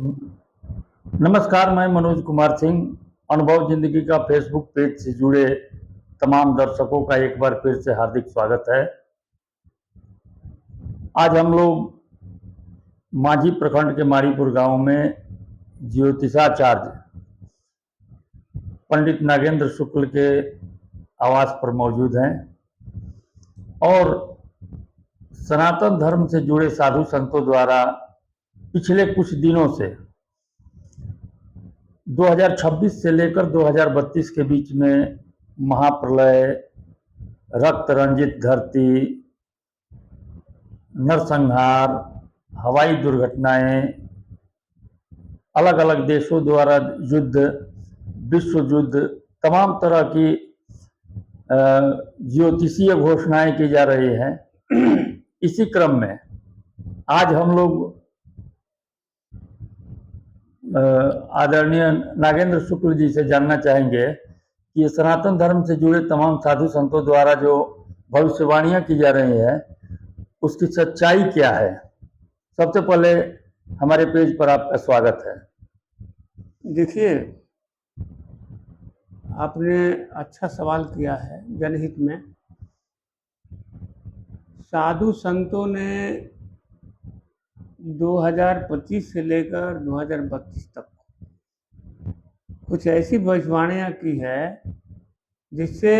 नमस्कार, मैं मनोज कुमार सिंह। अनुभव जिंदगी का फेसबुक पेज से जुड़े तमाम दर्शकों का एक बार फिर से हार्दिक स्वागत है। आज हम लोग मांझी प्रखंड के मारीपुर गांव में ज्योतिषाचार्य पंडित नागेंद्र शुक्ल के आवास पर मौजूद हैं और सनातन धर्म से जुड़े साधु संतों द्वारा पिछले कुछ दिनों से 2026 से लेकर 2032 के बीच में महाप्रलय, रक्त रंजित धरती, नरसंहार, हवाई दुर्घटनाएं, अलग अलग देशों द्वारा युद्ध, विश्व युद्ध, तमाम तरह की ज्योतिषीय घोषणाएं की जा रही हैं। इसी क्रम में आज हम लोग आदरणीय नागेंद्र शुक्ल जी से जानना चाहेंगे कि सनातन धर्म से जुड़े तमाम साधु संतों द्वारा जो भविष्यवाणियां की जा रही हैं उसकी सच्चाई क्या है। सबसे पहले हमारे पेज पर आपका स्वागत है। देखिए, आपने अच्छा सवाल किया है जनहित में। साधु संतों ने 2025 से लेकर 2032 तक कुछ ऐसी भविष्यवाणियां की है जिससे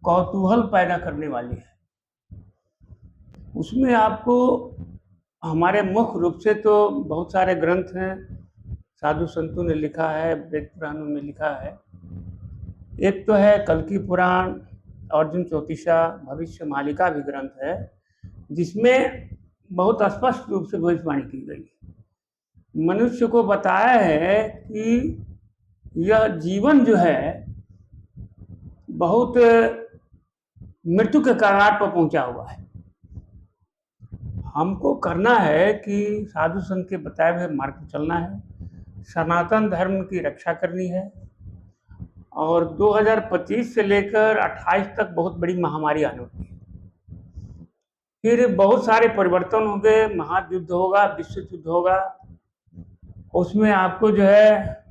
कौतूहल पैदा करने वाली है। उसमें आपको हमारे मुख्य रूप से तो बहुत सारे ग्रंथ हैं, साधु संतों ने लिखा है, वेद पुराणों में लिखा है। एक तो है कल्कि पुराण, अर्जुन चौतीसा, भविष्य मालिका भी ग्रंथ है जिसमें बहुत स्पष्ट रूप से भविष्यवाणी की गई। मनुष्य को बताया है कि यह जीवन जो है बहुत मृत्यु के कगार पर पहुंचा हुआ है। हमको करना है कि साधु संत के बताए हुए मार्ग पर चलना है, सनातन धर्म की रक्षा करनी है और 2025 से लेकर 28 तक बहुत बड़ी महामारी आने वाली है। फिर बहुत सारे परिवर्तन होंगे, महायुद्ध होगा, विश्व युद्ध होगा। उसमें आपको जो है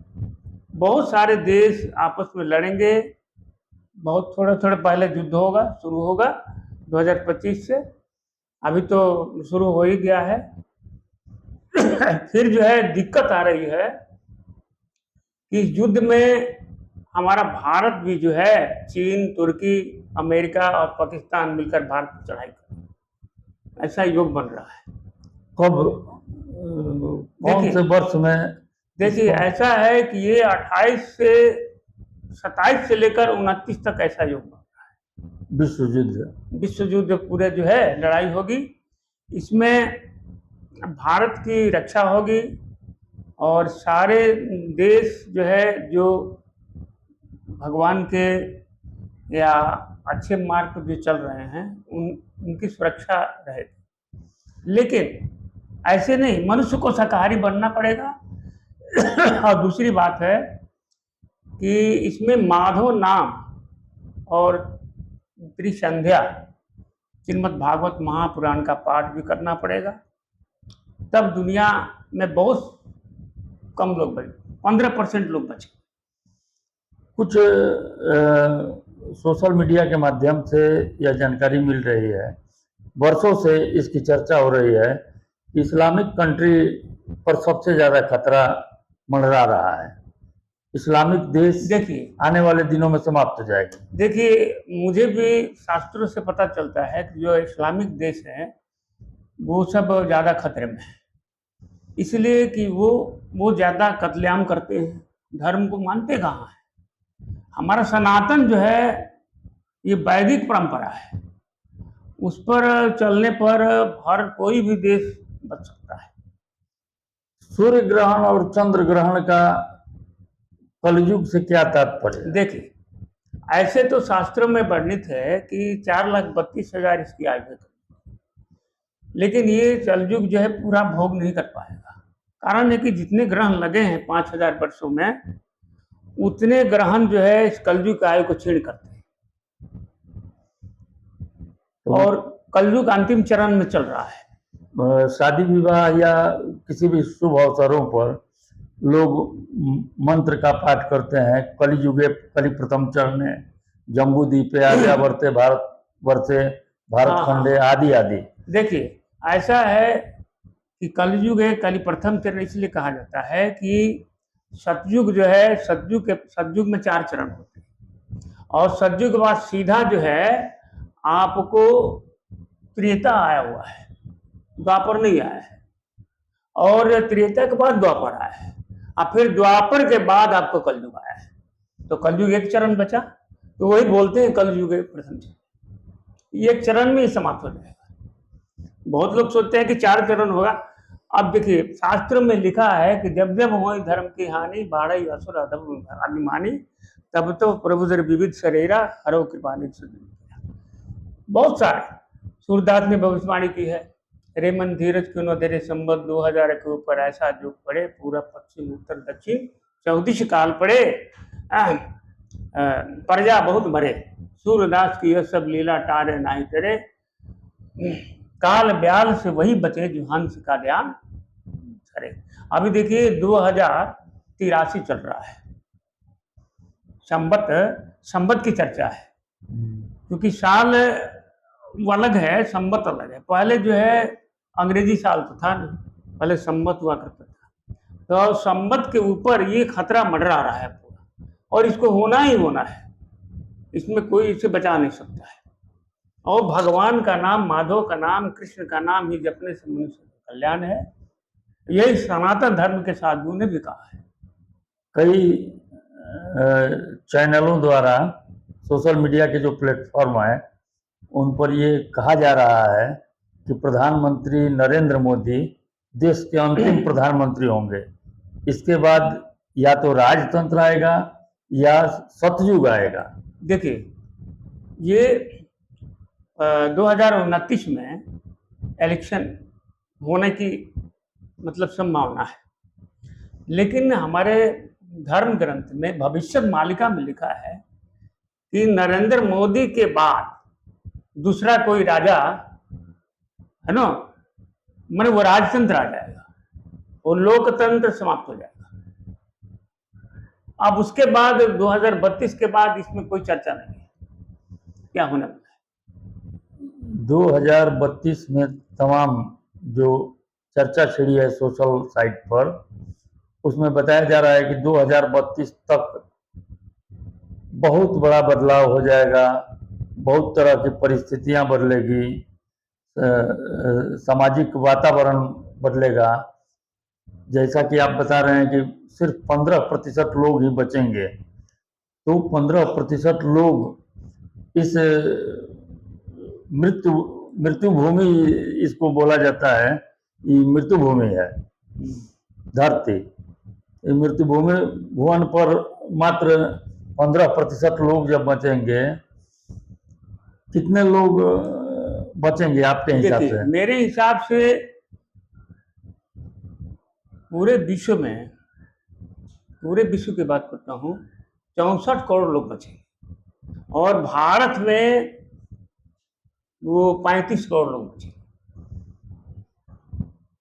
बहुत सारे देश आपस में लड़ेंगे। बहुत थोड़ा पहले युद्ध होगा, शुरू होगा 2025 से, अभी तो शुरू हो ही गया है। फिर जो है दिक्कत आ रही है कि इस युद्ध में हमारा भारत भी जो है चीन, तुर्की, अमेरिका और पाकिस्तान मिलकर भारत पर चढ़ाई कर, ऐसा योग बन रहा है। कब, कौन से वर्ष में? देखिए, ऐसा है कि ये 28 से 27 से लेकर 29 तक ऐसा योग बन रहा है। विश्व युद्ध पूरे जो है लड़ाई होगी। इसमें भारत की रक्षा होगी और सारे देश जो है जो भगवान के या अच्छे मार्ग पर जो चल रहे हैं उनकी सुरक्षा रहेगी। लेकिन ऐसे नहीं, मनुष्य को शाकाहारी बनना पड़ेगा। और दूसरी बात है कि इसमें माधव नाम और त्रिसंध्या, श्रीमद् भागवत महापुराण का पाठ भी करना पड़ेगा। तब दुनिया में बहुत कम लोग बचे, 15% लोग बचे। कुछ सोशल मीडिया के माध्यम से यह जानकारी मिल रही है, वर्षों से इसकी चर्चा हो रही है कि इस्लामिक कंट्री पर सबसे ज़्यादा खतरा मंडरा रहा है। इस्लामिक देश देखिए आने वाले दिनों में समाप्त हो जाएगी। देखिए, मुझे भी शास्त्रों से पता चलता है कि जो इस्लामिक देश है वो सब ज़्यादा खतरे में है, इसलिए कि वो ज़्यादा कत्लेआम करते हैं, धर्म को मानते कहाँ है। हमारा सनातन जो है ये वैदिक परंपरा है, उस पर चलने पर हर कोई भी देश बच सकता है। सूर्य ग्रहण और चंद्र ग्रहण का कलयुग से क्या तात्पर्य? देखिए, ऐसे तो शास्त्रों में वर्णित है कि 4,32,000 इसकी आयु है, लेकिन ये कलयुग जो है पूरा भोग नहीं कर पाएगा। कारण है कि जितने ग्रहण लगे हैं 5,000 वर्षों में, उतने ग्रहण जो है इस कलयुग आयु को छीण करते हैं और कलयुग अंतिम चरण में चल रहा है। शादी विवाह या किसी भी शुभ अवसरों पर लोग मंत्र का पाठ करते हैं। कलियुगे कलि प्रथम चरणे जम्बू द्वीपे आर्यावर्ते भारत वर्षे भारत हाँ, खंडे हाँ। आदि आदि। देखिए, ऐसा है कि कलयुग है, कलि प्रथम चरण इसलिए कहा जाता है कि सतयुग जो है, सतयुग में 4 चरण होते हैं और सतयुग के बाद सीधा जो है आपको त्रेता आया हुआ है, द्वापर नहीं आया है, और त्रेता के बाद द्वापर आया है और फिर द्वापर के बाद आपको कलयुग आया है। तो कलयुग एक चरण बचा, तो वही बोलते हैं कलयुग प्रथम चरण। ये एक चरण में ही समाप्त हो जाएगा। बहुत लोग सोचते हैं कि 4 चरण होगा। अब देखिए, शास्त्र में लिखा है कि जब जब हो धर्म की हानि बाढ़ई असुर अभिमानी, तब तो प्रभु जर विविध शरीरा हरो कृपालिक सुधीर। बहुत सारे सूरदास ने भविष्यवाणी की है। रे मन धीरज क्यों न धीरे संबत 2000 के ऊपर ऐसा जो पड़े, पूरा पश्चिम उत्तर दक्षिण 14 काल पड़े, प्रजा बहुत मरे, सूरदास की यह सब लीला टारे नहीं करे, काल ब्याल से वही बचे जो हंस का ध्यान करे। अभी देखिए 2083 चल रहा है, संबत की चर्चा है, क्योंकि साल वो अलग है, संबत अलग है। पहले जो है अंग्रेजी साल तो था नहीं, पहले संबत हुआ करता था। तो संबत के ऊपर ये खतरा मंडरा रहा है पूरा, और इसको होना ही होना है, इसमें कोई इसे बचा नहीं सकता है। और भगवान का नाम, माधव का नाम, कृष्ण का नाम ही जपने से मनुष्य का कल्याण है, यही सनातन धर्म के साधुओं ने भी कहा है। कई चैनलों द्वारा, सोशल मीडिया के जो प्लेटफॉर्म है उन पर ये कहा जा रहा है कि प्रधानमंत्री नरेंद्र मोदी देश के अंतिम प्रधानमंत्री होंगे। इसके बाद या तो राजतंत्र आएगा या सतयुग आएगा। देखिए, ये 2029 में इलेक्शन होने की मतलब संभावना है, लेकिन हमारे धर्म ग्रंथ में भविष्य मालिका में लिखा है कि नरेंद्र मोदी के बाद दूसरा कोई राजा है ना, मैंने वो राजतंत्र आ जाएगा, वो लोकतंत्र समाप्त हो जाएगा। अब उसके बाद 2032 के बाद इसमें कोई चर्चा नहीं है क्या होने वाला है। 2032 में तमाम जो चर्चा छिड़ी है सोशल साइट पर, उसमें बताया जा रहा है कि 2032 तक बहुत बड़ा बदलाव हो जाएगा, बहुत तरह की परिस्थितियां बदलेगी, सामाजिक वातावरण बदलेगा। जैसा कि आप बता रहे हैं कि सिर्फ 15% लोग ही बचेंगे, तो 15% लोग इस मृत्यु भूमि, इसको बोला जाता है, ये मृत्यु भूमि है धरती। मृत्यु भूमि भुवन पर मात्र 15% लोग जब बचेंगे, कितने लोग बचेंगे आपके हिसाब से? मेरे हिसाब से पूरे विश्व की बात करता हूँ, 64 करोड़ लोग बचेंगे, और भारत में वो 35 करोड़ लोग बचेंगे,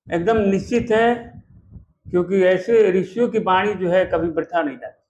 एकदम निश्चित है, क्योंकि ऐसे ऋषियों की वाणी जो है कभी वृथा नहीं जाती।